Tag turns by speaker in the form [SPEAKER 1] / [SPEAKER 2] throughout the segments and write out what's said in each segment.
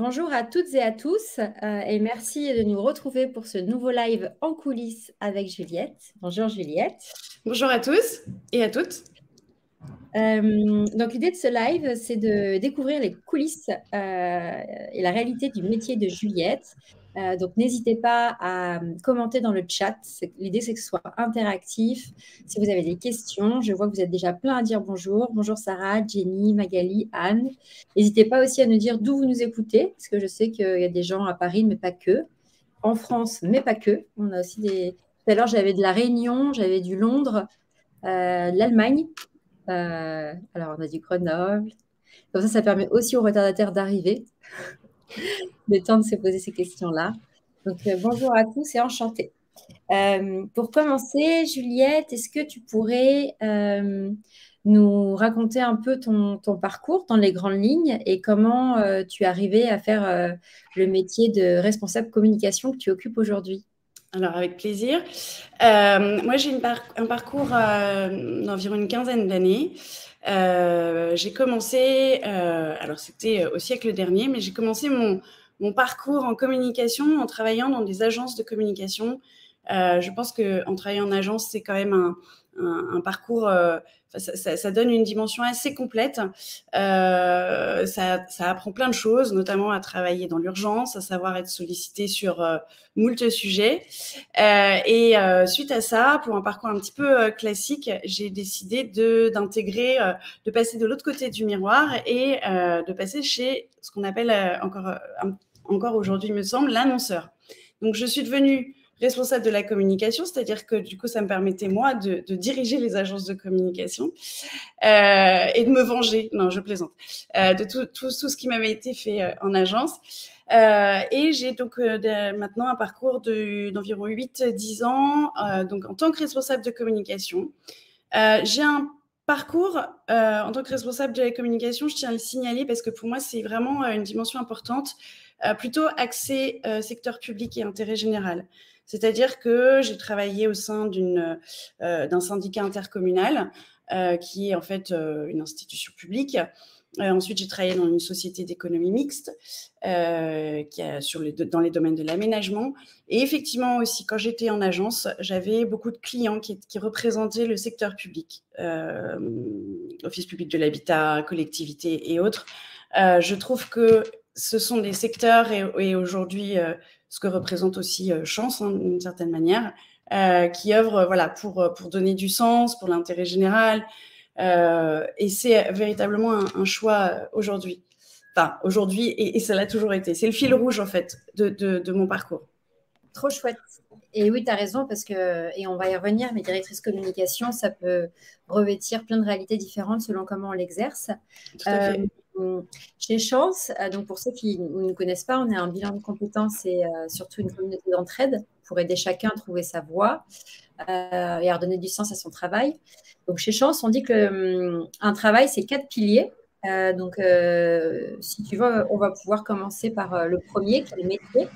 [SPEAKER 1] Bonjour à toutes et à tous et merci de nous retrouver pour ce nouveau live en coulisses avec Juliette. Bonjour Juliette.
[SPEAKER 2] Bonjour à tous et à toutes.
[SPEAKER 1] Donc l'idée de ce live, c'est de découvrir les coulisses et la réalité du métier de Juliette. Donc n'hésitez pas à commenter dans le chat. L'idée, c'est que ce soit interactif. Si vous avez des questions, je vois que vous êtes déjà plein à dire bonjour. Bonjour Sarah, Jenny, Magali, Anne. N'hésitez pas aussi à nous dire d'où vous nous écoutez, parce que je sais qu'il y a des gens à Paris, mais pas que. En France, mais pas que. On a aussi des... Tout à l'heure, j'avais de la Réunion, j'avais du Londres, de l'Allemagne. Alors, on a du Grenoble. Comme ça permet aussi aux retardataires d'arriver, le temps de se poser ces questions-là. Donc, bonjour à tous et enchantée. Pour commencer, Juliette, est-ce que tu pourrais nous raconter un peu ton parcours dans les grandes lignes et comment tu es arrivée à faire le métier de responsable communication que tu occupes aujourd'hui?
[SPEAKER 2] Alors, avec plaisir. Moi, j'ai un parcours d'environ une quinzaine d'années. J'ai commencé, alors c'était au siècle dernier, mais j'ai commencé mon parcours en communication en travaillant dans des agences de communication. Je pense qu'en travaillant en agence, c'est quand même un parcours, ça donne une dimension assez complète. Ça apprend plein de choses, notamment à travailler dans l'urgence, à savoir être sollicité sur moult sujets. Suite à ça, pour un parcours un petit peu classique, j'ai décidé d'intégrer, de passer de l'autre côté du miroir et de passer chez ce qu'on appelle encore aujourd'hui, me semble, l'annonceur. Donc, je suis devenue responsable de la communication, c'est-à-dire que du coup, ça me permettait, moi, de diriger les agences de communication et de me venger, non, je plaisante, de tout ce qui m'avait été fait en agence. Et j'ai donc maintenant un parcours d'environ 8-10 ans donc en tant que responsable de communication. J'ai un parcours en tant que responsable de la communication, je tiens à le signaler parce que pour moi, c'est vraiment une dimension importante, plutôt axée secteur public et intérêt général. C'est-à-dire que j'ai travaillé au sein d'un syndicat intercommunal qui est en fait une institution publique. Ensuite, j'ai travaillé dans une société d'économie mixte dans les domaines de l'aménagement. Et effectivement aussi, quand j'étais en agence, j'avais beaucoup de clients qui représentaient le secteur public, office public de l'habitat, collectivités et autres. Je trouve que ce sont des secteurs et aujourd'hui ce que représente aussi Chance, d'une certaine manière, qui œuvrent voilà, pour donner du sens, pour l'intérêt général. Et c'est véritablement un choix aujourd'hui. Enfin, aujourd'hui, et ça l'a toujours été. C'est le fil rouge, en fait, de mon parcours.
[SPEAKER 1] Trop chouette. Et oui, tu as raison, parce que, et on va y revenir, mais directrice communication, ça peut revêtir plein de réalités différentes selon comment on l'exerce.
[SPEAKER 2] Tout à fait.
[SPEAKER 1] Chez Chance, donc pour ceux qui ne nous connaissent pas, on est un bilan de compétences et surtout une communauté d'entraide pour aider chacun à trouver sa voie et à redonner du sens à son travail. Donc chez Chance, on dit que un travail, c'est 4 piliers. Si tu veux, on va pouvoir commencer par le premier, qui est le métier.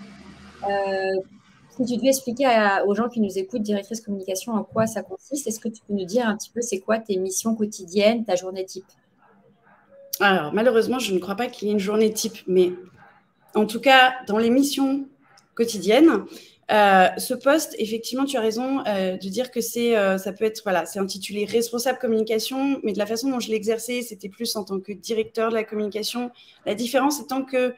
[SPEAKER 1] Si tu devais expliquer aux gens qui nous écoutent, directrice communication, en quoi ça consiste, est-ce que tu peux nous dire un petit peu c'est quoi tes missions quotidiennes, ta journée type?
[SPEAKER 2] Alors, malheureusement, je ne crois pas qu'il y ait une journée type, mais en tout cas, dans les missions quotidiennes, ce poste, effectivement, tu as raison de dire que ça peut être, voilà, c'est intitulé responsable communication, mais de la façon dont je l'exerçais, c'était plus en tant que directeur de la communication. La différence étant que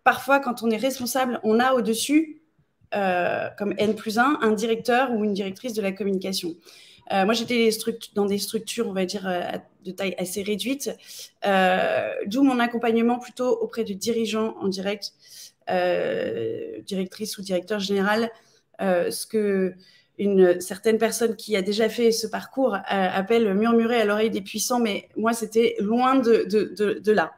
[SPEAKER 2] parfois, quand on est responsable, on a au-dessus, comme N+1, un directeur ou une directrice de la communication. Moi, j'étais dans des structures, on va dire, de taille assez réduite, d'où mon accompagnement plutôt auprès de dirigeants en direct, directrice ou directeur général, ce que une certaine personne qui a déjà fait ce parcours appelle murmurer à l'oreille des puissants, mais moi, c'était loin de là.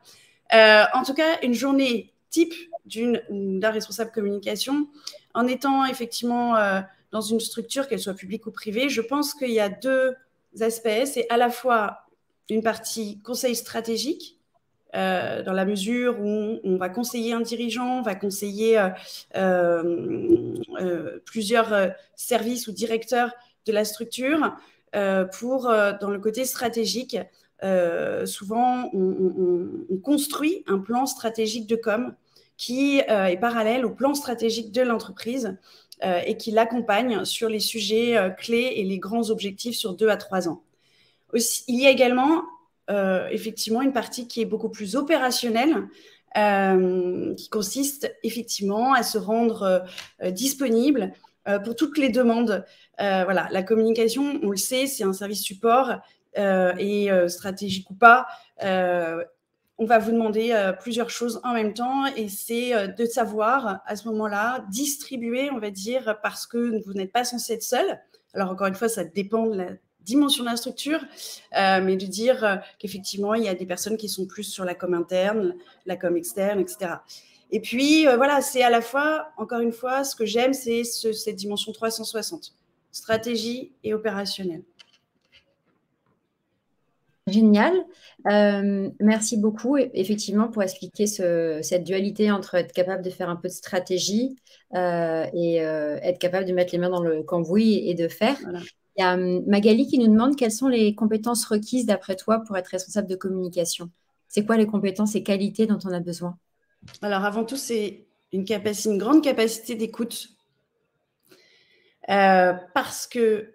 [SPEAKER 2] En tout cas, une journée type d'un responsable communication, en étant effectivement dans une structure, qu'elle soit publique ou privée, je pense qu'il y a deux aspects. C'est à la fois une partie conseil stratégique, dans la mesure où on va conseiller un dirigeant, on va conseiller plusieurs services ou directeurs de la structure dans le côté stratégique. Souvent, on construit un plan stratégique de com qui est parallèle au plan stratégique de l'entreprise et qui l'accompagne sur les sujets clés et les grands objectifs sur 2 à 3 ans. Aussi, il y a également effectivement une partie qui est beaucoup plus opérationnelle, qui consiste effectivement à se rendre disponible pour toutes les demandes. Voilà, la communication, on le sait, c'est un service support et stratégique ou pas. On va vous demander plusieurs choses en même temps et c'est de savoir à ce moment-là distribuer, on va dire, parce que vous n'êtes pas censé être seul. Alors encore une fois, ça dépend de la dimension de la structure, mais de dire qu'effectivement, il y a des personnes qui sont plus sur la com interne, la com externe, etc. Et puis, voilà, c'est à la fois, encore une fois, ce que j'aime, c'est cette dimension 360, stratégie et opérationnelle.
[SPEAKER 1] Génial. Merci beaucoup, effectivement, pour expliquer cette dualité entre être capable de faire un peu de stratégie et être capable de mettre les mains dans le cambouis et de faire. Voilà. Il y a Magali qui nous demande quelles sont les compétences requises d'après toi pour être responsable de communication. C'est quoi les compétences et qualités dont on a besoin?
[SPEAKER 2] Alors, avant tout, c'est une grande capacité d'écoute. Parce que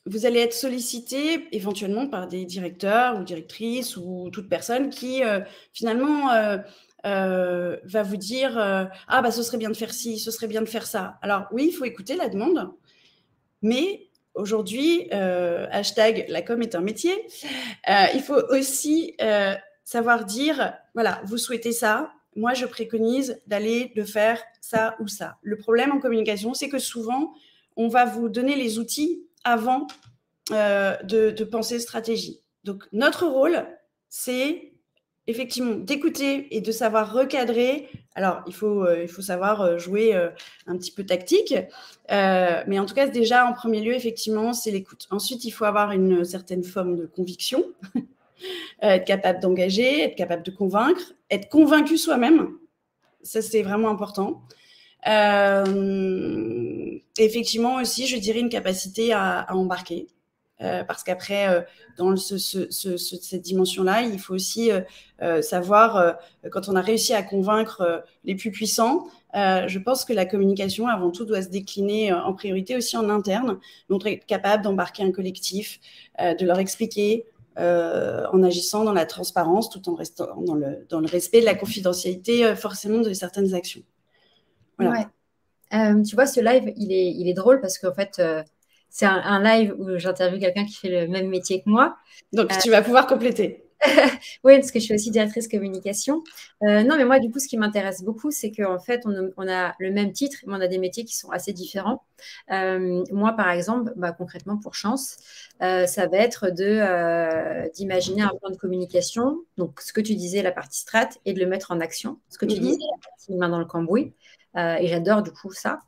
[SPEAKER 2] vous allez être sollicité éventuellement par des directeurs ou directrices ou toute personne qui, finalement, va vous dire ah, bah, ce serait bien de faire ci, ce serait bien de faire ça. Alors, oui, il faut écouter la demande. Mais aujourd'hui, hashtag la com est un métier, il faut aussi savoir dire, voilà, vous souhaitez ça, moi je préconise d'aller de faire ça ou ça. Le problème en communication, c'est que souvent, on va vous donner les outils avant de penser stratégie. Donc, notre rôle, c'est effectivement d'écouter et de savoir recadrer. Alors, il faut savoir jouer un petit peu tactique, mais en tout cas, déjà, en premier lieu, effectivement, c'est l'écoute. Ensuite, il faut avoir une certaine forme de conviction, être capable d'engager, être capable de convaincre, être convaincu soi-même. Ça, c'est vraiment important. Effectivement, aussi, je dirais une capacité à embarquer. Parce qu'après, dans cette dimension-là, il faut aussi savoir, quand on a réussi à convaincre les plus puissants, je pense que la communication, avant tout, doit se décliner en priorité aussi en interne. Donc, être capable d'embarquer un collectif, de leur expliquer en agissant dans la transparence, tout en restant dans le respect de la confidentialité, forcément, de certaines actions.
[SPEAKER 1] Voilà. Ouais. Tu vois, ce live, il est drôle parce qu'en fait... c'est un live où j'interviewe quelqu'un qui fait le même métier que moi.
[SPEAKER 2] Donc, tu vas pouvoir compléter.
[SPEAKER 1] Oui, parce que je suis aussi directrice communication. Non, mais moi, du coup, ce qui m'intéresse beaucoup, c'est qu'en fait, on a le même titre, mais on a des métiers qui sont assez différents. Moi, par exemple, concrètement, pour Chance, ça va être d'imaginer un plan de communication, donc ce que tu disais, la partie strat, et de le mettre en action. Ce que tu disais, la partie main dans le cambouis. Et j'adore du coup ça.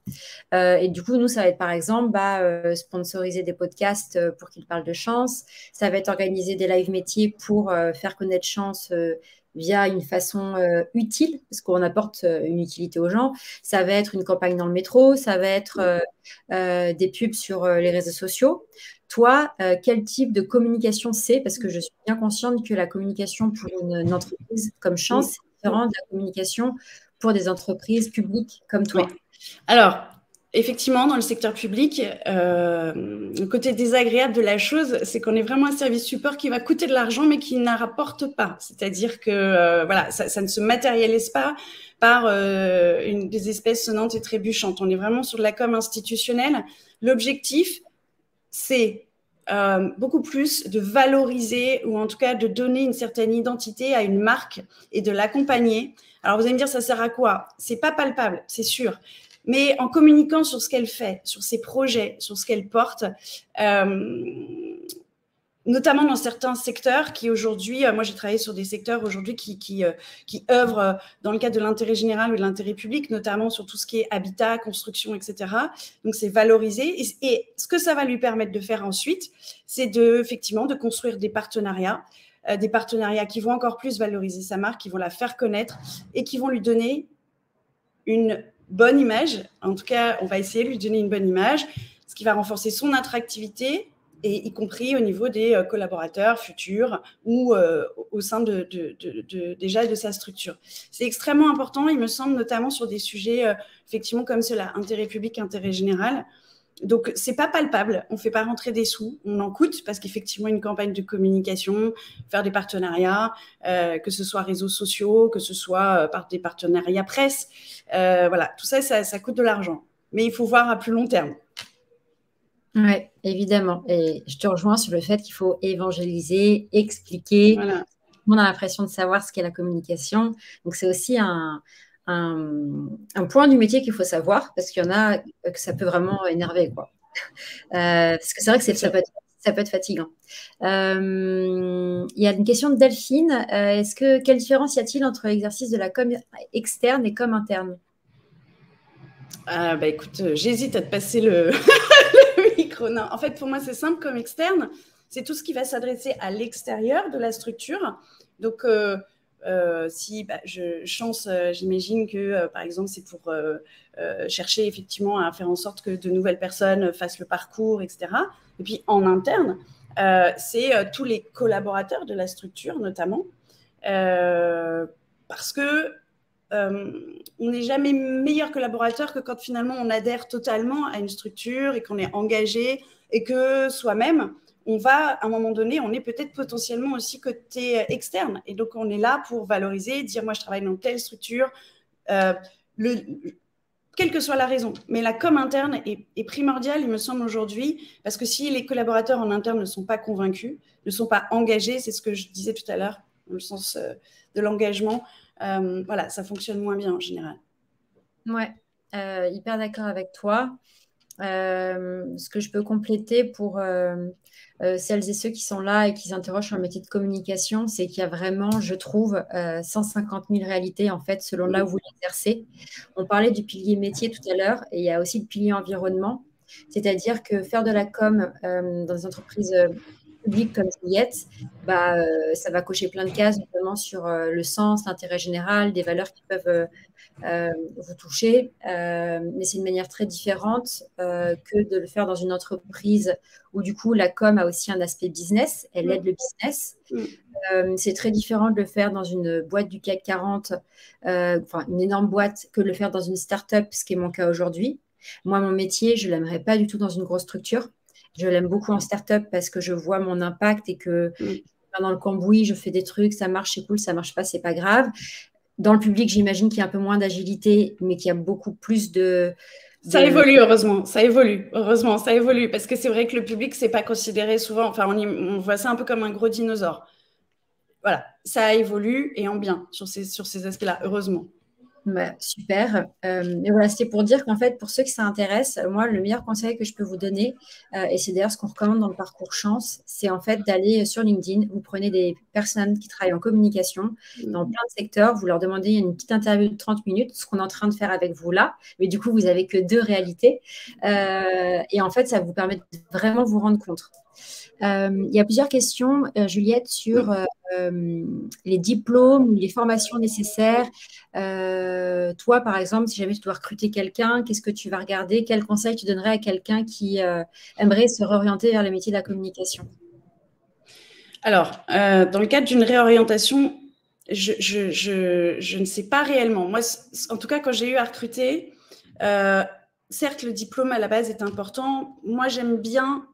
[SPEAKER 1] Et du coup, nous, ça va être par exemple sponsoriser des podcasts pour qu'ils parlent de Chance. Ça va être organiser des live métiers pour faire connaître Chance via une façon utile, parce qu'on apporte une utilité aux gens. Ça va être une campagne dans le métro. Ça va être des pubs sur les réseaux sociaux. Toi, quel type de communication c'est? Parce que je suis bien consciente que la communication pour une entreprise comme Chance, c'est différent de la communication pour des entreprises publiques comme toi.
[SPEAKER 2] Oui. Alors, effectivement, dans le secteur public, le côté désagréable de la chose, c'est qu'on est vraiment un service support qui va coûter de l'argent, mais qui n'en rapporte pas. C'est-à-dire que voilà, ça ne se matérialise pas par des espèces sonnantes et trébuchantes. On est vraiment sur de la com institutionnelle. L'objectif, c'est beaucoup plus de valoriser ou en tout cas de donner une certaine identité à une marque et de l'accompagner. Alors, vous allez me dire, ça sert à quoi? C'est pas palpable, c'est sûr. Mais en communiquant sur ce qu'elle fait, sur ses projets, sur ce qu'elle porte, notamment dans certains secteurs qui aujourd'hui, moi j'ai travaillé sur des secteurs aujourd'hui qui œuvrent dans le cadre de l'intérêt général ou de l'intérêt public, notamment sur tout ce qui est habitat, construction, etc. Donc c'est valorisé. Et ce que ça va lui permettre de faire ensuite, c'est effectivement de construire des partenariats qui vont encore plus valoriser sa marque, qui vont la faire connaître et qui vont lui donner une bonne image. En tout cas, on va essayer de lui donner une bonne image, ce qui va renforcer son attractivité et y compris au niveau des collaborateurs futurs ou au sein déjà de sa structure. C'est extrêmement important, il me semble, notamment sur des sujets effectivement comme cela, intérêt public, intérêt général. Donc, c'est pas palpable, on fait pas rentrer des sous, on en coûte parce qu'effectivement, une campagne de communication, faire des partenariats, que ce soit réseaux sociaux, que ce soit par des partenariats presse, voilà, tout ça, ça coûte de l'argent. Mais il faut voir à plus long terme.
[SPEAKER 1] Oui, évidemment. Et je te rejoins sur le fait qu'il faut évangéliser, expliquer.
[SPEAKER 2] Voilà.
[SPEAKER 1] Tout le monde a l'impression de savoir ce qu'est la communication. Donc, c'est aussi un point du métier qu'il faut savoir parce qu'il y en a que ça peut vraiment énerver, quoi. Parce que c'est vrai que ça peut être fatigant. Il y a une question de Delphine. Quelle différence y a-t-il entre l'exercice de la com externe et com interne?
[SPEAKER 2] Bah écoute, j'hésite à te passer le micro. Non, en fait, pour moi, c'est simple comme externe. C'est tout ce qui va s'adresser à l'extérieur de la structure. Donc, si j'imagine que, par exemple, c'est pour chercher effectivement à faire en sorte que de nouvelles personnes fassent le parcours, etc. Et puis, en interne, c'est tous les collaborateurs de la structure, notamment. Parce que on n'est jamais meilleur collaborateur que quand finalement on adhère totalement à une structure et qu'on est engagé et que soi-même, on va, à un moment donné, on est peut-être potentiellement aussi côté externe. Et donc, on est là pour valoriser, dire, moi, je travaille dans telle structure, quelle que soit la raison. Mais la com interne est primordiale, il me semble, aujourd'hui, parce que si les collaborateurs en interne ne sont pas convaincus, ne sont pas engagés, c'est ce que je disais tout à l'heure, dans le sens de l'engagement, voilà, ça fonctionne moins bien en général.
[SPEAKER 1] Ouais, hyper d'accord avec toi. Ce que je peux compléter pour celles et ceux qui sont là et qui s'interrogent sur le métier de communication, c'est qu'il y a vraiment, je trouve, 150 000 réalités en fait selon là où vous l'exercez. On parlait du pilier métier tout à l'heure et il y a aussi le pilier environnement, c'est-à-dire que faire de la com dans des entreprises publiques comme Juliette, ça va cocher plein de cases, notamment sur le sens, l'intérêt général, des valeurs qui peuvent vous toucher, mais c'est une manière très différente que de le faire dans une entreprise où du coup la com a aussi un aspect business, elle aide le business. C'est très différent de le faire dans une boîte du CAC 40, enfin une énorme boîte, que de le faire dans une start-up, ce qui est mon cas aujourd'hui. Moi, mon métier, je ne l'aimerais pas du tout dans une grosse structure. Je l'aime beaucoup en start-up parce que je vois mon impact et que dans le cambouis, je fais des trucs, ça marche, c'est cool, ça marche pas, c'est pas grave. Dans le public, j'imagine qu'il y a un peu moins d'agilité, mais qu'il y a beaucoup plus de...
[SPEAKER 2] Ça évolue, heureusement. Ça évolue. Heureusement, ça évolue. Parce que c'est vrai que le public, c'est pas considéré souvent... Enfin, on voit ça un peu comme un gros dinosaure. Voilà. Ça évolue et en bien sur ces aspects-là, heureusement.
[SPEAKER 1] Bah, super. Mais voilà, c'était pour dire qu'en fait, pour ceux qui s'intéressent, moi, le meilleur conseil que je peux vous donner, et c'est d'ailleurs ce qu'on recommande dans le parcours Chance, c'est en fait d'aller sur LinkedIn. Vous prenez des personnes qui travaillent en communication dans plein de secteurs, vous leur demandez une petite interview de 30 minutes, ce qu'on est en train de faire avec vous là, mais du coup, vous n'avez que 2 réalités. Et en fait, ça vous permet de vraiment vous rendre compte. Il y a plusieurs questions, Juliette, sur les diplômes ou les formations nécessaires. Toi, par exemple, si jamais tu dois recruter quelqu'un, qu'est-ce que tu vas regarder? Quel conseil tu donnerais à quelqu'un qui aimerait se réorienter vers le métier de la communication?
[SPEAKER 2] Alors, dans le cadre d'une réorientation, je ne sais pas réellement. Moi, en tout cas, quand j'ai eu à recruter, certes, le diplôme à la base est important. Moi, j'aime bien...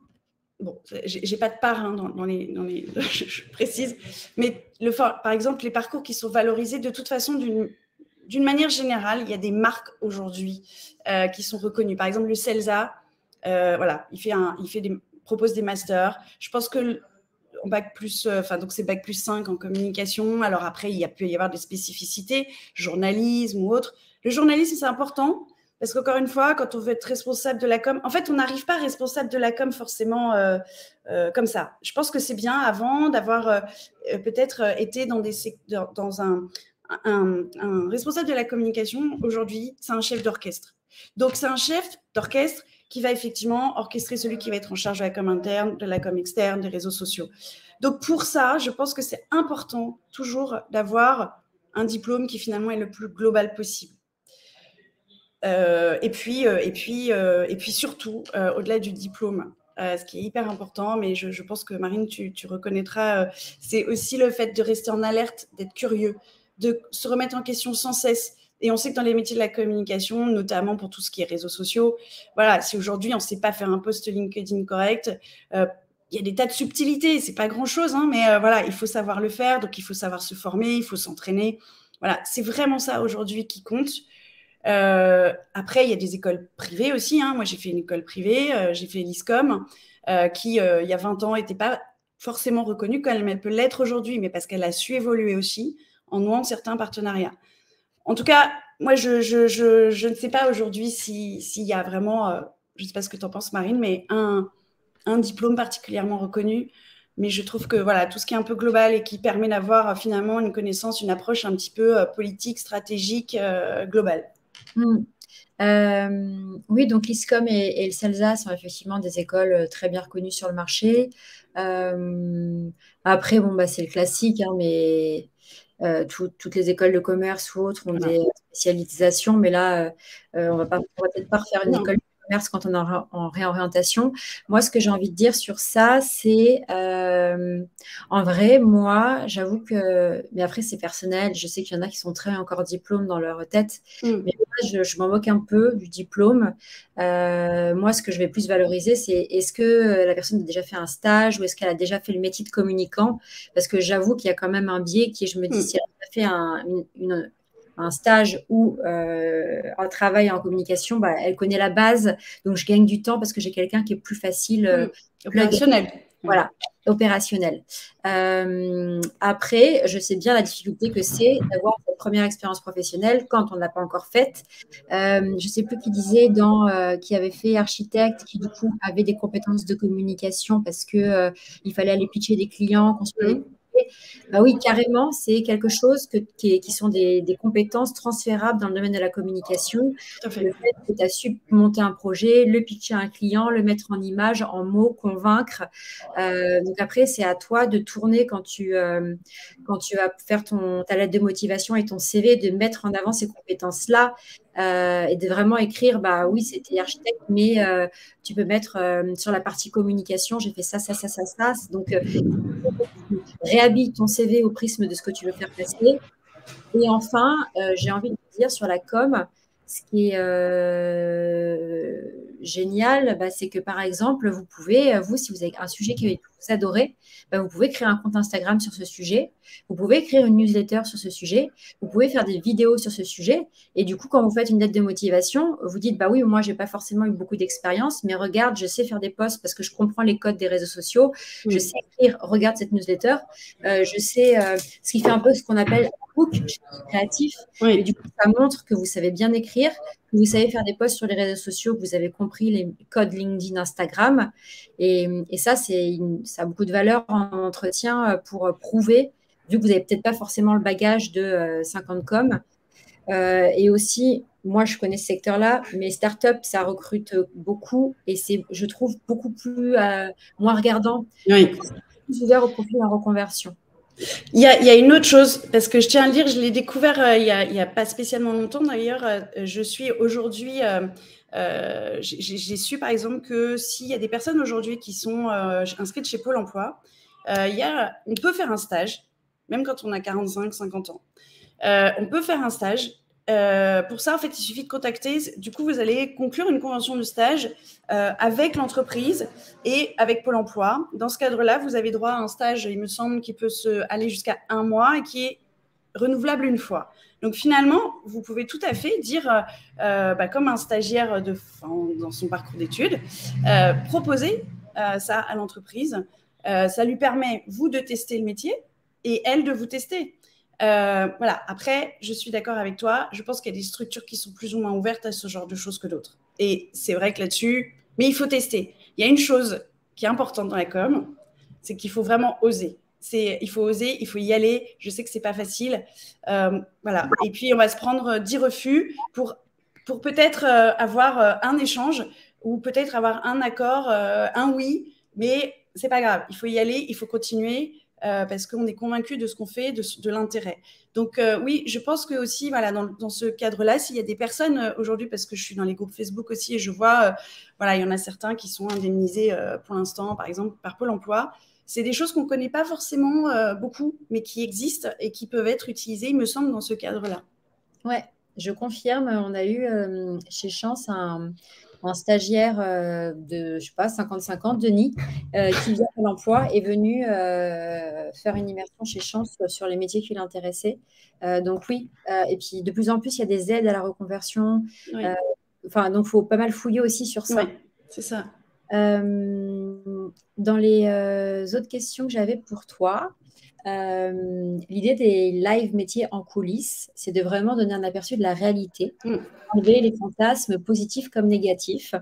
[SPEAKER 2] Bon, j'ai pas de part dans les je précise, mais par exemple, les parcours qui sont valorisés de toute façon d'une manière générale, il y a des marques aujourd'hui qui sont reconnues. Par exemple, le CELSA, voilà, propose des masters. Je pense que en bac plus, donc c'est bac plus 5 en communication. Alors après, peut y avoir des spécificités, journalisme ou autre. Le journalisme, c'est important. Parce qu'encore une fois, quand on veut être responsable de la com, en fait, on n'arrive pas responsable de la com forcément comme ça. Je pense que c'est bien avant d'avoir peut-être été dans un responsable de la communication. Aujourd'hui, c'est un chef d'orchestre. Donc, c'est un chef d'orchestre qui va effectivement orchestrer celui qui va être en charge de la com interne, de la com externe, des réseaux sociaux. Donc, pour ça, je pense que c'est important toujours d'avoir un diplôme qui finalement est le plus global possible. Et puis surtout, au-delà du diplôme, ce qui est hyper important, mais je pense que Marine, tu reconnaîtras, c'est aussi le fait de rester en alerte, d'être curieux, de se remettre en question sans cesse. Et on sait que dans les métiers de la communication, notamment pour tout ce qui est réseaux sociaux, voilà, si aujourd'hui on ne sait pas faire un post LinkedIn correct, il y a des tas de subtilités, c'est pas grand-chose, hein, mais voilà, il faut savoir le faire, donc il faut savoir se former, il faut s'entraîner. Voilà, c'est vraiment ça aujourd'hui qui compte. Après, il y a des écoles privées aussi, hein. Moi, j'ai fait une école privée, j'ai fait l'ISCOM, qui, il y a 20 ans, n'était pas forcément reconnue comme elle peut l'être aujourd'hui, mais parce qu'elle a su évoluer aussi en nouant certains partenariats. En tout cas, moi, je ne sais pas aujourd'hui s'il y a vraiment, je ne sais pas ce que tu en penses, Marine, mais un diplôme particulièrement reconnu. Mais je trouve que voilà, tout ce qui est un peu global et qui permet d'avoir finalement une connaissance, une approche un petit peu politique, stratégique, globale.
[SPEAKER 1] Oui, donc l'ISCOM et le CELSA sont effectivement des écoles très bien reconnues sur le marché. Après, bon, c'est le classique, hein, mais toutes les écoles de commerce ou autres ont des spécialisations, mais là, on va peut-être pas refaire une école de commerce quand on est en réorientation. Moi, ce que j'ai envie de dire sur ça, c'est en vrai, moi, j'avoue que, mais après, c'est personnel. Je sais qu'il y en a qui sont très encore diplômes dans leur tête, mais moi, je m'en moque un peu du diplôme. Moi, ce que je vais plus valoriser, c'est est-ce que la personne a déjà fait un stage ou est-ce qu'elle a déjà fait le métier de communicant? Parce que j'avoue qu'il y a quand même un biais qui, je me dis, si elle a fait un stage ou un travail en communication, elle connaît la base, donc je gagne du temps parce que j'ai quelqu'un qui est plus facile.
[SPEAKER 2] Opérationnel.
[SPEAKER 1] Voilà, opérationnel. Après, je sais bien la difficulté que c'est d'avoir cette première expérience professionnelle quand on ne l'a pas encore faite. Je ne sais plus qui disait qui avait fait architecte, qui du coup avait des compétences de communication parce que il fallait aller pitcher des clients, construire. Oui, carrément, c'est quelque chose qui sont des compétences transférables dans le domaine de la communication. Le fait que tu as su monter un projet, le pitcher à un client, le mettre en image, en mots, convaincre. Donc après, c'est à toi de tourner quand tu vas faire ta lettre de motivation et ton CV, de mettre en avant ces compétences-là et de vraiment écrire, oui, c'était architecte, mais tu peux mettre sur la partie communication, j'ai fait ça, ça, ça, ça, ça. Donc, réhabille ton CV au prisme de ce que tu veux faire passer. Et enfin, j'ai envie de dire sur la com, ce qui est génial, c'est que par exemple, vous pouvez, si vous avez un sujet que vous adorez, vous pouvez créer un compte Instagram sur ce sujet, vous pouvez écrire une newsletter sur ce sujet, vous pouvez faire des vidéos sur ce sujet. Et du coup, quand vous faites une lettre de motivation, vous dites, oui, moi, je n'ai pas forcément eu beaucoup d'expérience, mais regarde, je sais faire des posts parce que je comprends les codes des réseaux sociaux, je sais écrire, regarde cette newsletter, je sais ce qui fait un peu ce qu'on appelle créatif. Et du coup, ça montre que vous savez bien écrire, que vous savez faire des posts sur les réseaux sociaux, que vous avez compris les codes LinkedIn, Instagram. Et ça, ça a beaucoup de valeur en entretien pour prouver, vu que vous n'avez peut-être pas forcément le bagage de 50 com. Et aussi, moi, je connais ce secteur-là, mais startup, ça recrute beaucoup et c'est, je trouve, beaucoup plus moins regardant. Donc, plus ouvert au profil en reconversion.
[SPEAKER 2] Il y a une autre chose, parce que je tiens à le dire, je l'ai découvert il y a pas spécialement longtemps d'ailleurs. Je suis aujourd'hui, j'ai su par exemple que s'il y a des personnes aujourd'hui qui sont inscrites chez Pôle emploi, on peut faire un stage, même quand on a 45, 50 ans. On peut faire un stage. Pour ça, en fait, il suffit de contacter. Du coup, vous allez conclure une convention de stage avec l'entreprise et avec Pôle emploi. Dans ce cadre-là, vous avez droit à un stage, il me semble, qui peut aller jusqu'à 1 mois et qui est renouvelable une fois. Donc, finalement, vous pouvez tout à fait dire, comme un stagiaire dans son parcours d'études, proposer ça à l'entreprise. Ça lui permet, vous, de tester le métier et elle de vous tester. Voilà. Après, je suis d'accord avec toi. Je pense qu'il y a des structures qui sont plus ou moins ouvertes à ce genre de choses que d'autres. Et c'est vrai que là-dessus, mais il faut tester. Il y a une chose qui est importante dans la com, c'est qu'il faut vraiment oser. Il faut oser, il faut y aller. Je sais que c'est pas facile. Voilà. Et puis, on va se prendre 10 refus pour peut-être avoir un échange ou peut-être avoir un accord, un oui, mais c'est pas grave. Il faut y aller, il faut continuer. parce qu'on est convaincu de ce qu'on fait, de l'intérêt. Donc oui, je pense que aussi, voilà, dans ce cadre-là, s'il y a des personnes aujourd'hui, parce que je suis dans les groupes Facebook aussi et je vois, voilà, il y en a certains qui sont indemnisés pour l'instant, par exemple, par Pôle emploi. C'est des choses qu'on ne connaît pas forcément beaucoup, mais qui existent et qui peuvent être utilisées, il me semble, dans ce cadre-là.
[SPEAKER 1] Ouais, je confirme. On a eu chez Chance un stagiaire de, je sais pas, 55 ans, Denis, qui vient de l'emploi, est venu faire une immersion chez Chance sur les métiers qui l'intéressaient. Donc oui, et puis de plus en plus, il y a des aides à la reconversion.
[SPEAKER 2] Oui.
[SPEAKER 1] Enfin, donc il faut pas mal fouiller aussi sur ça.
[SPEAKER 2] Oui, c'est ça.
[SPEAKER 1] Dans les autres questions que j'avais pour toi, l'idée des live métiers en coulisses, c'est de vraiment donner un aperçu de la réalité, enlever les fantasmes positifs comme négatifs,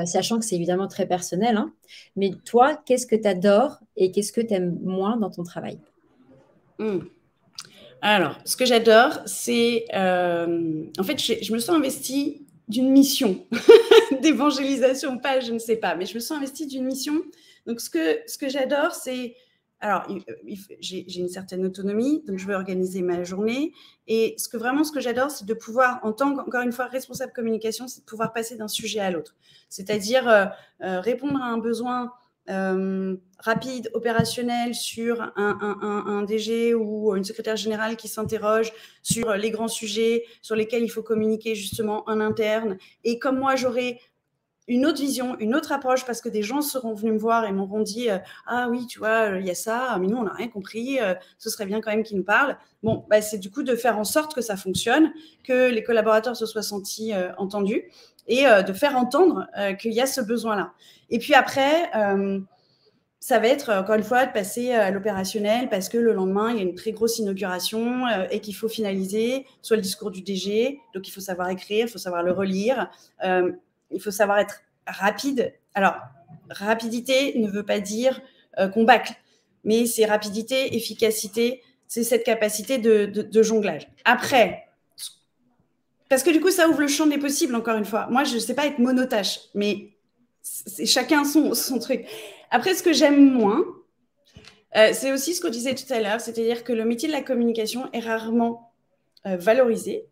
[SPEAKER 1] sachant que c'est évidemment très personnel, hein. Mais toi, qu'est-ce que tu adores et qu'est-ce que tu aimes moins dans ton travail?
[SPEAKER 2] Alors, ce que j'adore, c'est... en fait, je me sens investie d'une mission d'évangélisation, pas, je ne sais pas, mais je me sens investie d'une mission. Donc, ce que j'adore, c'est... Alors, j'ai une certaine autonomie, donc je veux organiser ma journée. Et ce que j'adore, c'est de pouvoir, en tant qu'encore une fois responsable communication, c'est de pouvoir passer d'un sujet à l'autre. C'est-à-dire répondre à un besoin rapide, opérationnel sur un DG ou une secrétaire générale qui s'interroge sur les grands sujets sur lesquels il faut communiquer justement en interne. Et comme moi, j'aurai une autre vision, une autre approche, parce que des gens seront venus me voir et m'auront dit ah oui, tu vois, il y a ça, mais nous, on n'a rien compris, ce serait bien quand même qu'ils nous parlent. Bon, bah, c'est du coup de faire en sorte que ça fonctionne, que les collaborateurs se soient sentis entendus et de faire entendre qu'il y a ce besoin-là. Et puis après, ça va être, encore une fois, de passer à l'opérationnel parce que le lendemain, il y a une très grosse inauguration et qu'il faut finaliser soit le discours du DG, donc il faut savoir écrire, il faut savoir le relire, il faut savoir être rapide. Alors, rapidité ne veut pas dire qu'on bâcle, mais c'est rapidité, efficacité, c'est cette capacité de jonglage. Après, parce que du coup, ça ouvre le champ des possibles, encore une fois. Moi, je ne sais pas être monotâche, mais c'est chacun son truc. Après, ce que j'aime moins, c'est aussi ce qu'on disait tout à l'heure, c'est-à-dire que le métier de la communication est rarement valorisé.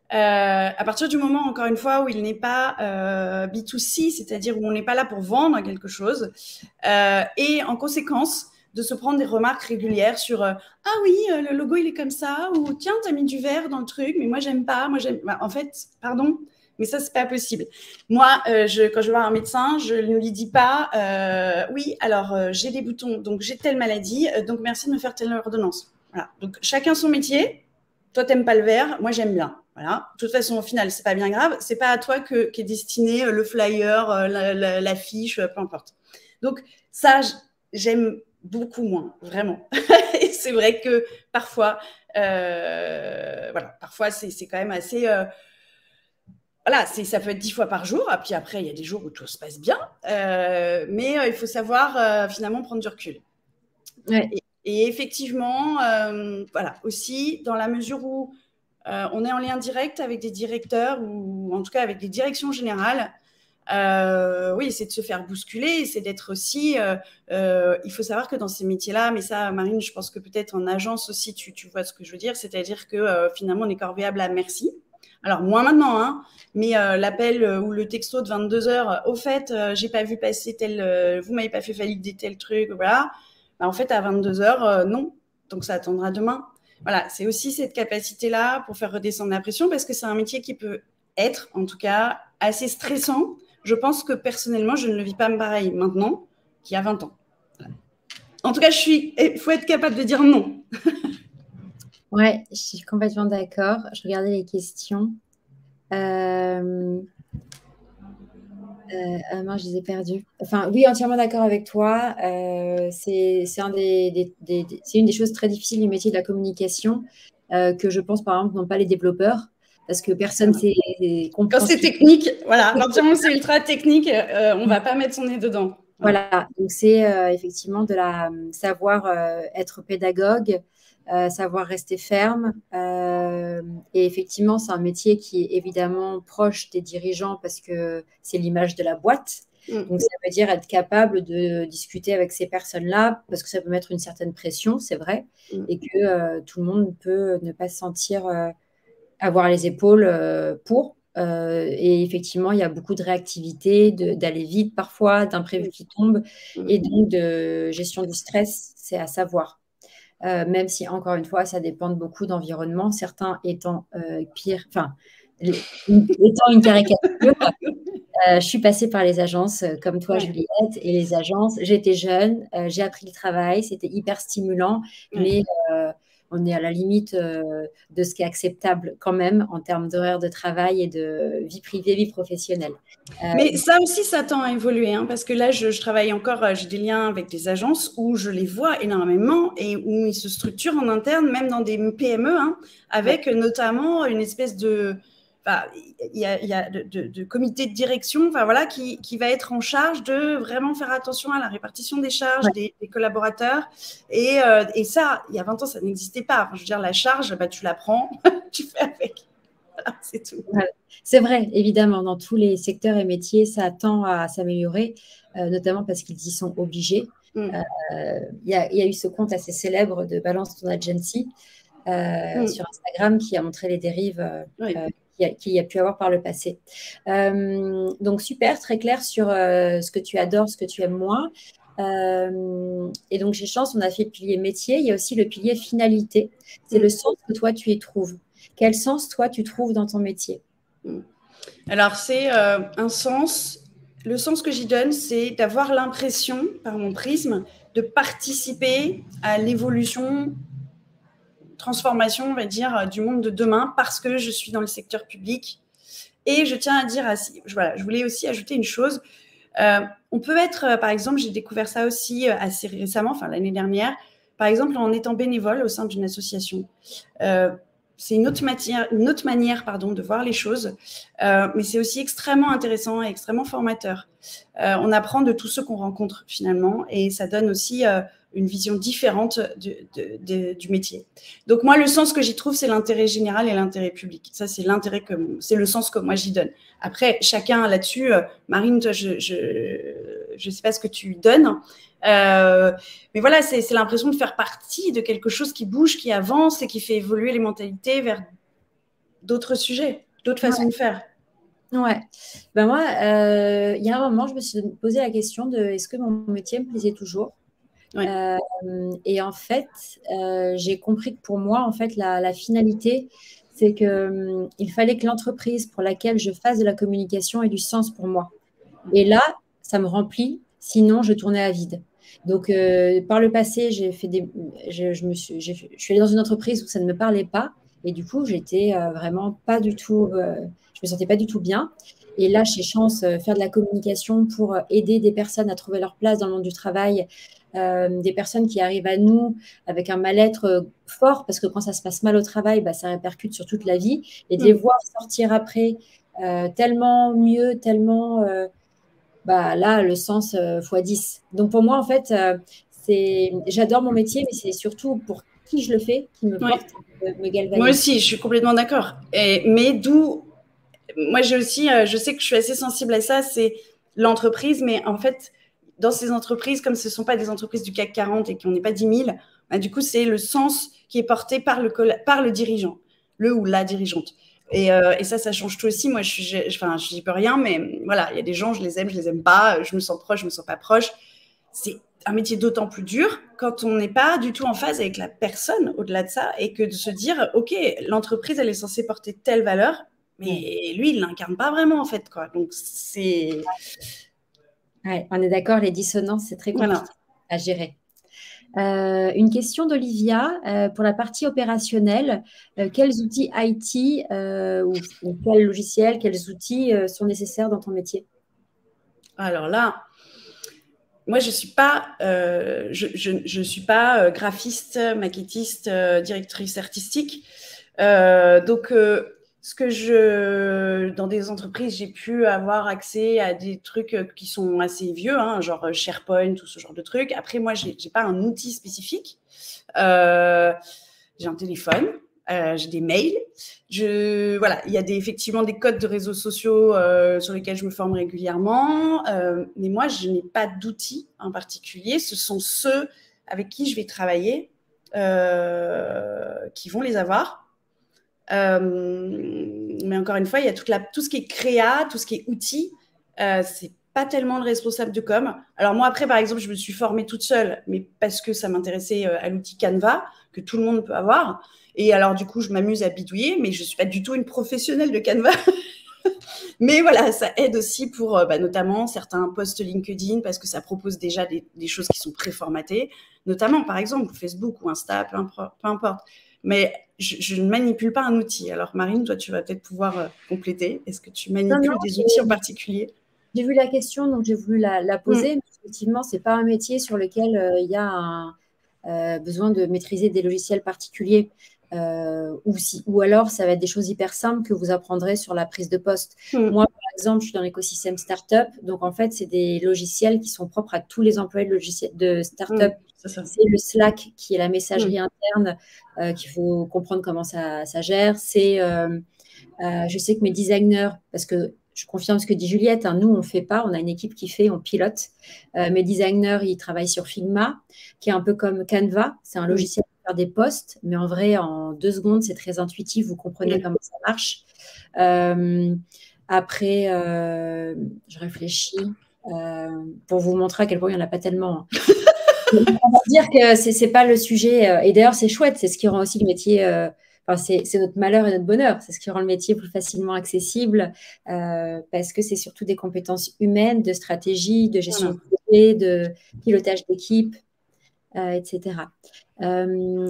[SPEAKER 2] À partir du moment, encore une fois, où il n'est pas B2C, c'est-à-dire où on n'est pas là pour vendre quelque chose, et en conséquence, de se prendre des remarques régulières sur ah oui, le logo il est comme ça, ou tiens, t'as mis du vert dans le truc, mais moi j'aime pas, moi j'aime. Bah, en fait, pardon, mais ça c'est pas possible. Moi, quand je vais voir un médecin, je ne lui dis pas oui, alors j'ai des boutons, donc j'ai telle maladie, donc merci de me faire telle ordonnance. Voilà. Donc chacun son métier. Toi t'aimes pas le vert, moi j'aime bien. Voilà. De toute façon, au final, c'est pas bien grave. C'est pas à toi qu'est destiné le flyer, l'affiche, peu importe. Donc ça, j'aime beaucoup moins, vraiment. Et c'est vrai que parfois, voilà, parfois c'est quand même assez. Voilà, ça peut être 10 fois par jour. Et puis après, il y a des jours où tout se passe bien, mais il faut savoir finalement prendre du recul.
[SPEAKER 1] Ouais.
[SPEAKER 2] Et effectivement, voilà, aussi dans la mesure où on est en lien direct avec des directeurs ou en tout cas avec des directions générales. Oui, c'est de se faire bousculer, c'est d'être aussi. Il faut savoir que dans ces métiers-là, mais ça, Marine, je pense que peut-être en agence aussi, tu vois ce que je veux dire, c'est-à-dire que finalement, on est corvéable à merci. Alors, moins maintenant, hein, mais l'appel ou le texto de 22 heures, au fait, j'ai pas vu passer vous m'avez pas fait valider tel truc, voilà. Bah, en fait, à 22 heures, non. Donc, ça attendra demain. Voilà, c'est aussi cette capacité-là pour faire redescendre la pression parce que c'est un métier qui peut être, en tout cas, assez stressant. Je pense que personnellement, je ne le vis pas pareil maintenant qu'il y a 20 ans. Voilà. En tout cas, il faut être capable de dire non.
[SPEAKER 1] Ouais, je suis complètement d'accord. Je regardais les questions. Non, je les ai perdues. Enfin, oui, entièrement d'accord avec toi. C'est une des choses très difficiles du métier de la communication que je pense, par exemple, n'ont pas les développeurs parce que personne ne comprend.
[SPEAKER 2] Quand c'est technique, voilà, à partir du moment où c'est ultra technique, on ne va pas mettre son nez dedans.
[SPEAKER 1] Voilà, donc c'est effectivement de savoir être pédagogue, savoir rester ferme. Et effectivement, c'est un métier qui est évidemment proche des dirigeants parce que c'est l'image de la boîte. Donc, ça veut dire être capable de discuter avec ces personnes-là, parce que ça peut mettre une certaine pression, c'est vrai, et que tout le monde peut ne pas se sentir avoir les épaules pour. Et effectivement, il y a beaucoup de réactivité, d'aller vite parfois, d'imprévus qui tombent, et donc de gestion du stress, c'est à savoir. Même si, encore une fois, ça dépend de beaucoup d'environnements, certains étant pire, enfin, étant une caricature. Je suis passée par les agences comme toi, Juliette, et les agences, j'étais jeune, j'ai appris le travail, c'était hyper stimulant, mais on est à la limite de ce qui est acceptable quand même en termes d'horaire de travail et de vie privée, vie professionnelle.
[SPEAKER 2] Mais ça aussi, ça tend à évoluer, hein, parce que là, je travaille encore, j'ai des liens avec des agences où je les vois énormément et où ils se structurent en interne, même dans des PME, hein, avec notamment une espèce de... il y a de comité de direction voilà, qui va être en charge de vraiment faire attention à la répartition des charges des collaborateurs. Et ça, il y a 20 ans, ça n'existait pas. Enfin, je veux dire, la charge, tu la prends, tu fais avec. Voilà, c'est tout.
[SPEAKER 1] C'est vrai, évidemment, dans tous les secteurs et métiers, ça tend à s'améliorer, notamment parce qu'ils y sont obligés. Il y a eu ce compte assez célèbre de Balance ton agency sur Instagram qui a montré les dérives qu'il y a pu avoir par le passé. Donc, super, très clair sur ce que tu adores, ce que tu aimes moins. Et donc, j'ai chance, on a fait le pilier métier. Il y a aussi le pilier finalité. C'est le sens que toi, tu y trouves. Quel sens, toi, tu trouves dans ton métier?
[SPEAKER 2] Alors, c'est un sens. Le sens que j'y donne, c'est d'avoir l'impression, par mon prisme, de participer à l'évolution, transformation, on va dire, du monde de demain parce que je suis dans le secteur public. Et je tiens à dire, voilà, je voulais aussi ajouter une chose. On peut être, par exemple, j'ai découvert ça aussi assez récemment, enfin l'année dernière, par exemple en étant bénévole au sein d'une association. C'est une autre manière de voir les choses, mais c'est aussi extrêmement intéressant et extrêmement formateur. On apprend de tous ceux qu'on rencontre finalement, et ça donne aussi une vision différente du métier. Donc moi, le sens que j'y trouve, c'est l'intérêt général et l'intérêt public. Ça, c'est le sens que moi j'y donne. Après, chacun là-dessus, Marine, toi, je sais pas ce que tu donnes. Mais voilà, c'est l'impression de faire partie de quelque chose qui bouge, qui avance et qui fait évoluer les mentalités vers d'autres sujets, d'autres façons de faire.
[SPEAKER 1] Ouais. Ben moi, il y a un moment, je me suis posé la question de est-ce que mon métier me plaisait toujours? Et en fait, j'ai compris que pour moi, en fait, la finalité, c'est que il fallait que l'entreprise pour laquelle je fasse de la communication ait du sens pour moi. Et là, ça me remplit, sinon je tournais à vide. Donc, par le passé, je suis allée dans une entreprise où ça ne me parlait pas. Et du coup, j'étais vraiment pas du tout, je me sentais pas du tout bien. Et là, chez Chance, faire de la communication pour aider des personnes à trouver leur place dans le monde du travail, des personnes qui arrivent à nous avec un mal-être fort, parce que quand ça se passe mal au travail, bah, ça répercute sur toute la vie. Et de les voir sortir après tellement mieux, tellement... bah, là, le sens x10. Donc, pour moi, en fait, j'adore mon métier, mais c'est surtout pour qui je le fais qui me porte, me galvanise.
[SPEAKER 2] Moi aussi, je suis complètement d'accord. Mais moi, j'ai aussi, je sais que je suis assez sensible à ça, c'est l'entreprise, mais en fait, dans ces entreprises, comme ce ne sont pas des entreprises du CAC 40 et qu'on n'est pas 10 000, bah, du coup, c'est le sens qui est porté par le dirigeant, le ou la dirigeante. Et ça change tout aussi. Moi, je n'y peux rien, mais voilà, il y a des gens, je les aime pas, je me sens proche, je me sens pas proche. C'est un métier d'autant plus dur quand on n'est pas du tout en phase avec la personne au-delà de ça, et que de se dire, OK, l'entreprise, elle est censée porter telle valeur, mais lui, il ne l'incarne pas vraiment, en fait, quoi. Donc, c'est...
[SPEAKER 1] Ouais, on est d'accord, les dissonances, c'est très compliqué à gérer. Une question d'Olivia. Pour la partie opérationnelle, quels outils IT ou quels logiciels, quels outils sont nécessaires dans ton métier?
[SPEAKER 2] Alors là, moi, je suis pas graphiste, maquettiste, directrice artistique. Donc, dans des entreprises, j'ai pu avoir accès à des trucs qui sont assez vieux, hein, genre SharePoint ou ce genre de trucs. Après, moi, j'ai pas un outil spécifique. J'ai un téléphone j'ai des mails. Voilà, il y a effectivement des codes de réseaux sociaux sur lesquels je me forme régulièrement. Mais moi, je n'ai pas d'outils en particulier. Ce sont ceux avec qui je vais travailler qui vont les avoir. Mais encore une fois, il y a tout ce qui est créa, tout ce qui est outils. C'est pas tellement le responsable de com. Alors moi, après, par exemple, je me suis formée toute seule, mais parce que ça m'intéressait à l'outil Canva, que tout le monde peut avoir. Et alors, du coup, je m'amuse à bidouiller, mais je ne suis pas du tout une professionnelle de Canva. Mais voilà, ça aide aussi pour notamment certains posts LinkedIn, parce que ça propose déjà des choses qui sont préformatées, notamment, par exemple, Facebook ou Insta, peu importe. Mais je ne manipule pas un outil. Alors, Marine, toi, tu vas peut-être pouvoir compléter. Est-ce que tu manipules des outils en particulier?
[SPEAKER 1] J'ai vu la question, donc j'ai voulu la poser. Mais effectivement, ce n'est pas un métier sur lequel il y a un besoin de maîtriser des logiciels particuliers. Ou alors, ça va être des choses hyper simples que vous apprendrez sur la prise de poste. Moi, par exemple, je suis dans l'écosystème startup. Donc, en fait, c'est des logiciels qui sont propres à tous les employés de startup. C'est le Slack qui est la messagerie interne qu'il faut comprendre comment ça gère. Je sais que mes designers, parce que je confirme ce que dit Juliette, nous, on ne fait pas, on a une équipe qui fait, on pilote. Mes designers, ils travaillent sur Figma, qui est un peu comme Canva. C'est un logiciel pour faire des posts, mais en vrai, en 2 secondes, c'est très intuitif, vous comprenez comment ça marche. Après, je réfléchis pour vous montrer à quel point il n'y en a pas tellement. On va dire que ce n'est pas le sujet. Et d'ailleurs, c'est chouette, c'est ce qui rend aussi le métier... c'est notre malheur et notre bonheur. C'est ce qui rend le métier plus facilement accessible parce que c'est surtout des compétences humaines, de stratégie, de gestion de projet, de pilotage d'équipe, etc.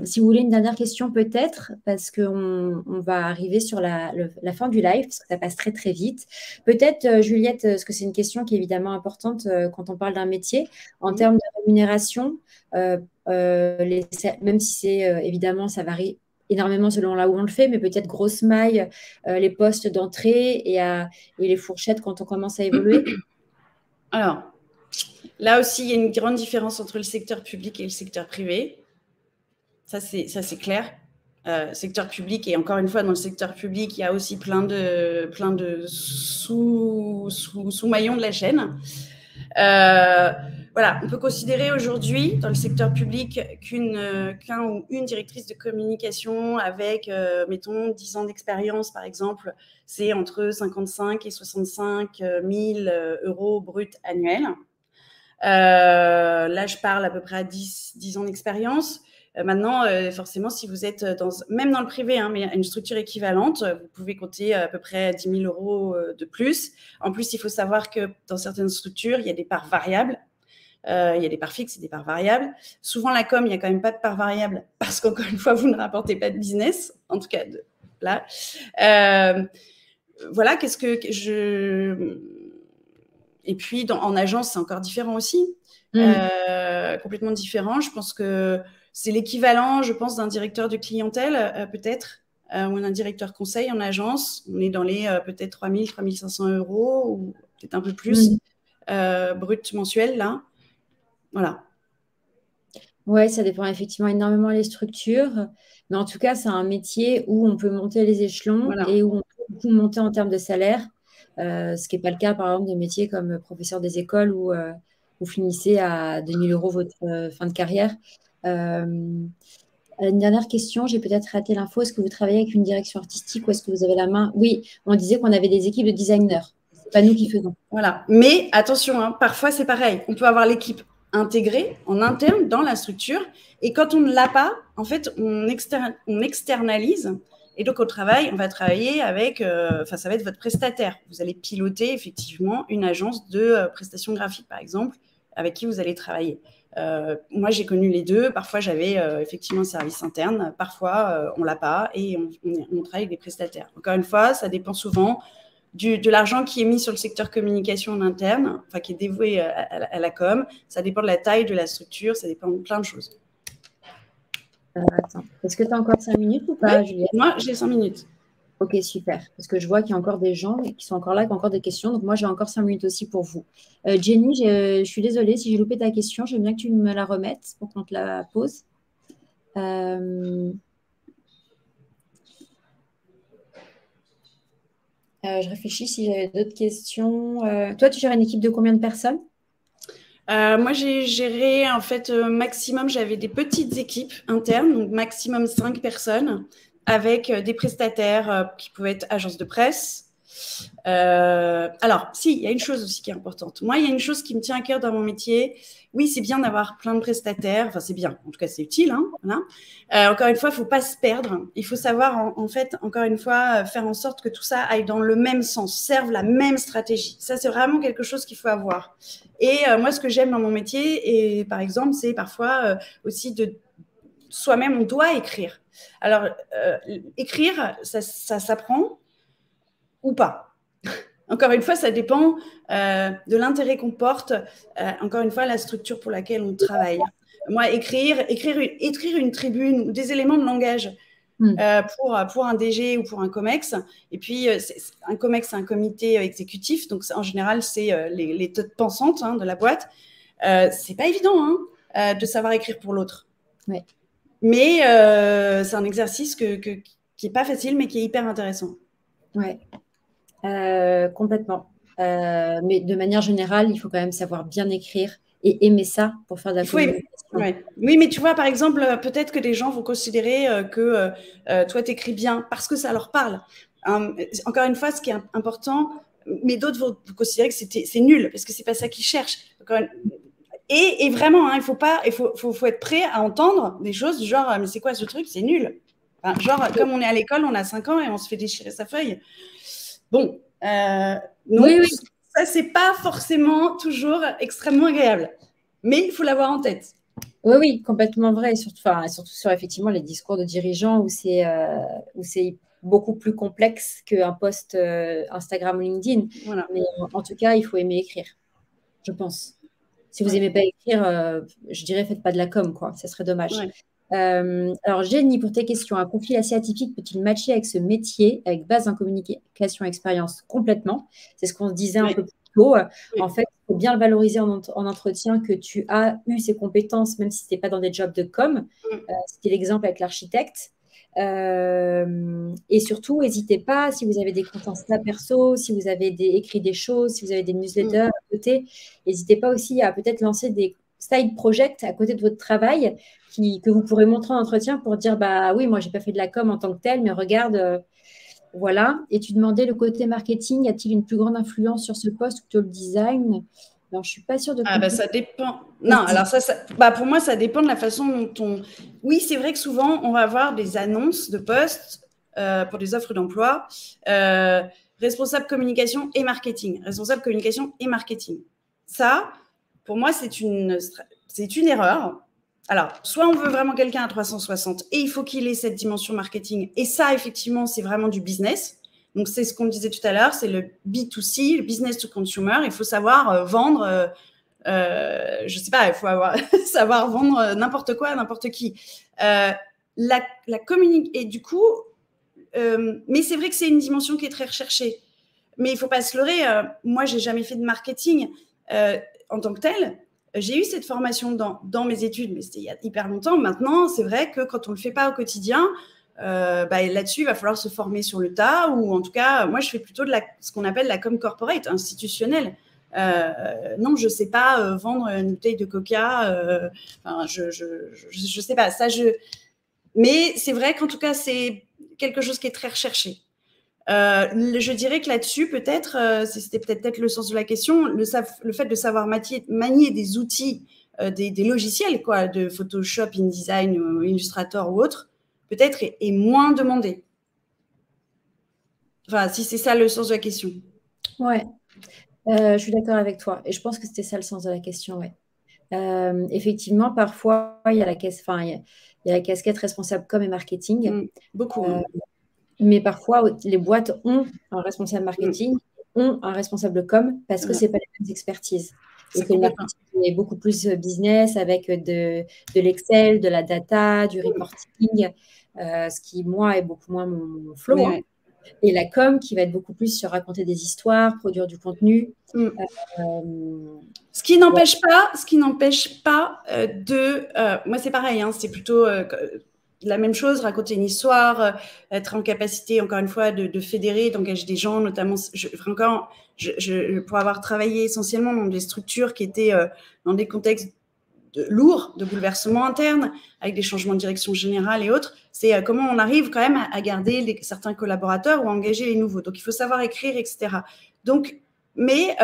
[SPEAKER 1] Si vous voulez une dernière question peut-être, parce qu'on va arriver sur la fin du live, parce que ça passe très très vite. Peut-être, Juliette, parce que c'est une question qui est évidemment importante quand on parle d'un métier, en termes de rémunération, même si c'est évidemment, ça varie énormément selon là où on le fait, mais peut-être grosse maille, les postes d'entrée et les fourchettes quand on commence à évoluer.
[SPEAKER 2] Alors, là aussi, il y a une grande différence entre le secteur public et le secteur privé. Ça, c'est clair. Secteur public, et encore une fois, dans le secteur public, il y a aussi plein de sous-maillons de la chaîne. Voilà, on peut considérer aujourd'hui dans le secteur public qu'un ou une directrice de communication avec, mettons, 10 ans d'expérience, par exemple, c'est entre 55 et 65 000 euros bruts annuels. Là, je parle à peu près à 10 ans d'expérience. Maintenant, forcément, si vous êtes même dans le privé, mais une structure équivalente, vous pouvez compter à peu près 10 000 euros de plus. En plus, il faut savoir que dans certaines structures, il y a des parts variables. Il y a des parts fixes et des parts variables. Souvent, la com, il n'y a quand même pas de parts variables parce qu'encore une fois, vous ne rapportez pas de business. En tout cas, là. Voilà, qu'est-ce que je... Et puis, en agence, c'est encore différent aussi. Complètement différent. Je pense que c'est l'équivalent, je pense, d'un directeur de clientèle, peut-être, ou d'un directeur conseil en agence. On est dans les peut-être 3 000, 3 500 euros, ou peut-être un peu plus, brut mensuel, là. Voilà.
[SPEAKER 1] Oui, ça dépend effectivement énormément des structures. Mais en tout cas, c'est un métier où on peut monter les échelons et où on peut beaucoup monter en termes de salaire. Ce qui n'est pas le cas, par exemple, de métiers comme professeur des écoles où vous finissez à 2 000 euros votre fin de carrière. Une dernière question, j'ai peut-être raté l'info. Est-ce que vous travaillez avec une direction artistique ou est-ce que vous avez la main? Oui, on disait qu'on avait des équipes de designers. Ce n'est pas nous qui faisons.
[SPEAKER 2] Voilà. Mais attention, parfois c'est pareil. On peut avoir l'équipe intégrée en interne dans la structure. Et quand on ne l'a pas, en fait, on externalise. Et donc, on va travailler avec, ça va être votre prestataire. Vous allez piloter effectivement une agence de prestation graphique, par exemple, avec qui vous allez travailler. Moi, j'ai connu les deux. Parfois, j'avais effectivement un service interne. Parfois, on ne l'a pas et on travaille avec des prestataires. Encore une fois, ça dépend souvent de l'argent qui est mis sur le secteur communication en interne, enfin qui est dévoué à la com. Ça dépend de la taille de la structure, ça dépend de plein de choses.
[SPEAKER 1] Attends, est-ce que tu as encore 5 minutes ou pas, Juliette?
[SPEAKER 2] Moi, j'ai 5 minutes.
[SPEAKER 1] Ok, super. Parce que je vois qu'il y a encore des gens qui sont encore là, qui ont encore des questions. Donc, moi, j'ai encore 5 minutes aussi pour vous. Jenny, je suis désolée si j'ai loupé ta question. J'aime bien que tu me la remettes pour qu'on te la pose. Je réfléchis si j'avais d'autres questions. Toi, tu gères une équipe de combien de personnes?
[SPEAKER 2] Moi, j'ai géré, en fait, maximum, j'avais des petites équipes internes, donc maximum 5 personnes, avec des prestataires qui pouvaient être agences de presse. Alors, si, il y a une chose aussi qui est importante. Moi, il y a une chose qui me tient à cœur dans mon métier. Oui, c'est bien d'avoir plein de prestataires. Enfin, c'est bien. En tout cas, c'est utile. Hein, voilà. Encore une fois, il ne faut pas se perdre. Il faut savoir, en fait, encore une fois, faire en sorte que tout ça aille dans le même sens, serve la même stratégie. Ça, c'est vraiment quelque chose qu'il faut avoir. Et moi, ce que j'aime dans mon métier, et par exemple, c'est parfois aussi de soi-même, on doit écrire. Alors, écrire, ça s'apprend ou pas. Encore une fois, ça dépend de l'intérêt qu'on porte. Encore une fois, la structure pour laquelle on travaille. Moi, écrire une tribune ou des éléments de langage pour un DG ou pour un COMEX. Et puis, un COMEX, c'est un comité exécutif. Donc, en général, c'est les têtes pensantes de la boîte. C'est pas évident de savoir écrire pour l'autre.
[SPEAKER 1] Ouais.
[SPEAKER 2] Mais c'est un exercice qui n'est pas facile, mais qui est hyper intéressant.
[SPEAKER 1] Ouais. Complètement. Mais de manière générale, il faut quand même savoir bien écrire et aimer ça pour faire de la communication.
[SPEAKER 2] Ouais. Oui, mais tu vois, par exemple, peut-être que des gens vont considérer que toi, tu écris bien parce que ça leur parle. Encore une fois, ce qui est important, mais d'autres vont considérer que c'est nul parce que c'est pas ça qu'ils cherchent. Et vraiment, il faut être prêt à entendre des choses du genre, mais c'est quoi ce truc? C'est nul. Enfin, genre, comme on est à l'école, on a 5 ans et on se fait déchirer sa feuille. Bon, non,
[SPEAKER 1] oui.
[SPEAKER 2] ça, c'est pas forcément toujours extrêmement agréable. Mais il faut l'avoir en tête.
[SPEAKER 1] Oui, complètement vrai. Surtout sur effectivement les discours de dirigeants où c'est beaucoup plus complexe qu'un post Instagram ou LinkedIn.
[SPEAKER 2] Voilà.
[SPEAKER 1] Mais en tout cas, il faut aimer écrire, je pense. Si vous n'aimez pas écrire, je dirais faites pas de la com, quoi. Ça serait dommage.
[SPEAKER 2] Ouais.
[SPEAKER 1] Alors, Jenny, pour tes questions, un profil assez atypique peut-il matcher avec ce métier, avec base en communication expérience complètement? C'est ce qu'on se disait un peu plus tôt. En fait, il faut bien le valoriser en entretien que tu as eu ces compétences, même si ce n'était pas dans des jobs de com. C'était l'exemple avec l'architecte. Et surtout, n'hésitez pas, si vous avez des comptes Insta perso, si vous avez écrit des choses, si vous avez des newsletters à côté, n'hésitez pas aussi à peut-être lancer des side projects à côté de votre travail que vous pourrez montrer en entretien pour dire bah oui, moi j'ai pas fait de la com en tant que tel, mais regarde, voilà. Et tu demandais le côté marketing, a-t-il une plus grande influence sur ce poste que le design? Alors je suis pas sûre de
[SPEAKER 2] comprendre. Ça dépend. Non, alors pour moi, ça dépend de la façon dont on. Oui, c'est vrai que souvent on va avoir des annonces de postes pour des offres d'emploi. Responsable communication et marketing. Responsable communication et marketing. Ça, pour moi, c'est une erreur. Alors, soit on veut vraiment quelqu'un à 360 et il faut qu'il ait cette dimension marketing. Et ça, effectivement, c'est vraiment du business. Donc, c'est ce qu'on disait tout à l'heure, c'est le B2C, le business to consumer. Il faut savoir vendre, je sais pas, il faut savoir vendre n'importe quoi à n'importe qui. La communication, et du coup, mais c'est vrai que c'est une dimension qui est très recherchée. Mais il ne faut pas se leurrer. Moi, je n'ai jamais fait de marketing en tant que tel. J'ai eu cette formation dans mes études, mais c'était il y a hyper longtemps. Maintenant, c'est vrai que quand on ne le fait pas au quotidien, là-dessus, il va falloir se former sur le tas. Ou en tout cas, moi, je fais plutôt ce qu'on appelle la com corporate, institutionnelle. Non, je ne sais pas vendre une bouteille de coca. Je sais pas. Mais c'est vrai qu'en tout cas, c'est quelque chose qui est très recherché. Je dirais que là-dessus, peut-être, c'était peut-être le sens de la question, le fait de savoir manier des outils, des logiciels, quoi, de Photoshop, InDesign, Illustrator ou autre, peut-être est moins demandé. Enfin, si c'est ça le sens de la question.
[SPEAKER 1] Ouais, je suis d'accord avec toi. Et je pense que c'était ça le sens de la question, ouais. Effectivement, parfois, il y a la casquette responsable com et marketing.
[SPEAKER 2] Beaucoup.
[SPEAKER 1] Mais parfois, les boîtes ont un responsable marketing, ont un responsable com, parce que ce n'est pas les mêmes expertises. Et que le marketing est beaucoup plus business, avec de l'Excel, de la data, du reporting, ce qui, moi, est beaucoup moins mon flow. Hein. Et la com, qui va être beaucoup plus sur raconter des histoires, produire du contenu.
[SPEAKER 2] Ce qui n'empêche pas de... moi, c'est pareil, hein, c'est plutôt... la même chose, raconter une histoire, être en capacité, encore une fois, de fédérer, d'engager des gens, notamment, pour avoir travaillé essentiellement dans des structures qui étaient dans des contextes lourds, de bouleversements internes, avec des changements de direction générale et autres, c'est comment on arrive quand même à garder certains collaborateurs ou à engager les nouveaux. Donc, il faut savoir écrire, etc. Donc, mais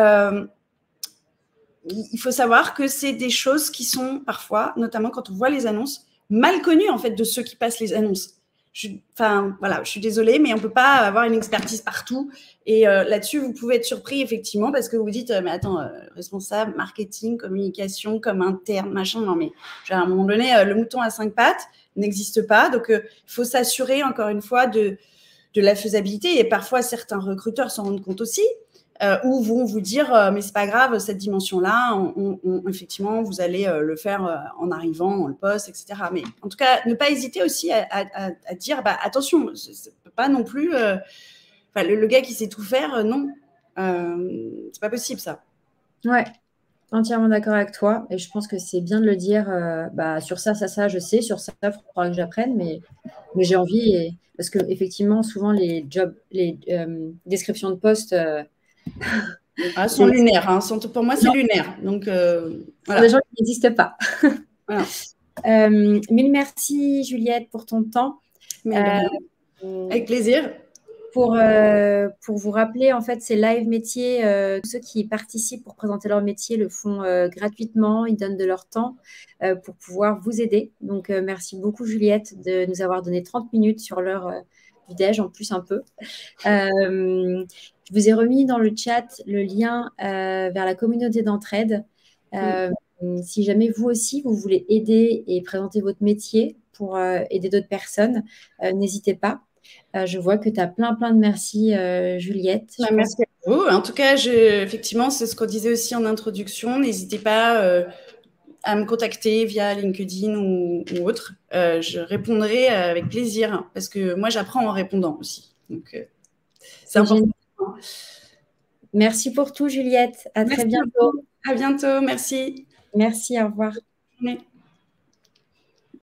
[SPEAKER 2] il faut savoir que c'est des choses qui sont parfois, notamment quand on voit les annonces, mal connues en fait de ceux qui passent les annonces. Voilà, je suis désolée, mais on ne peut pas avoir une expertise partout. Et là-dessus, vous pouvez être surpris, effectivement, parce que vous vous dites, mais attends, responsable, marketing, communication, comme interne, machin. Non, mais à un moment donné, le mouton à 5 pattes n'existe pas. Donc, il faut s'assurer, encore une fois, de la faisabilité. Et parfois, certains recruteurs s'en rendent compte aussi. Ou vont vous dire mais c'est pas grave, cette dimension-là, effectivement, vous allez le faire en arrivant dans le poste, etc. Mais en tout cas, ne pas hésiter aussi à dire attention, c'est pas non plus le gars qui sait tout faire, non, c'est pas possible ça.
[SPEAKER 1] Ouais, entièrement d'accord avec toi. Et je pense que c'est bien de le dire. Sur ça, je sais. Sur ça, il faudra que j'apprenne. Mais j'ai envie. Parce que effectivement, souvent, les descriptions de poste
[SPEAKER 2] sont lunaires. Hein. Pour moi, c'est lunaire. Donc,
[SPEAKER 1] voilà. Des gens qui n'existent pas. Voilà. Mille merci, Juliette, pour ton temps.
[SPEAKER 2] Avec plaisir.
[SPEAKER 1] Pour vous rappeler, en fait, ces live métiers, ceux qui participent pour présenter leur métier le font gratuitement, ils donnent de leur temps pour pouvoir vous aider. Donc, merci beaucoup, Juliette, de nous avoir donné 30 minutes sur l'heure du déj, en plus un peu. Je vous ai remis dans le chat le lien vers la communauté d'entraide. Si jamais vous aussi, vous voulez aider et présenter votre métier pour aider d'autres personnes, n'hésitez pas. Je vois que tu as plein de merci, Juliette.
[SPEAKER 2] Merci à vous. En tout cas, effectivement, c'est ce qu'on disait aussi en introduction. N'hésitez pas à me contacter via LinkedIn ou autre. Je répondrai avec plaisir parce que moi, j'apprends en répondant aussi. Donc, c'est important.
[SPEAKER 1] Merci pour tout, Juliette. À très bientôt.
[SPEAKER 2] À bientôt. Merci.
[SPEAKER 1] Merci, au revoir.
[SPEAKER 2] Bonne journée.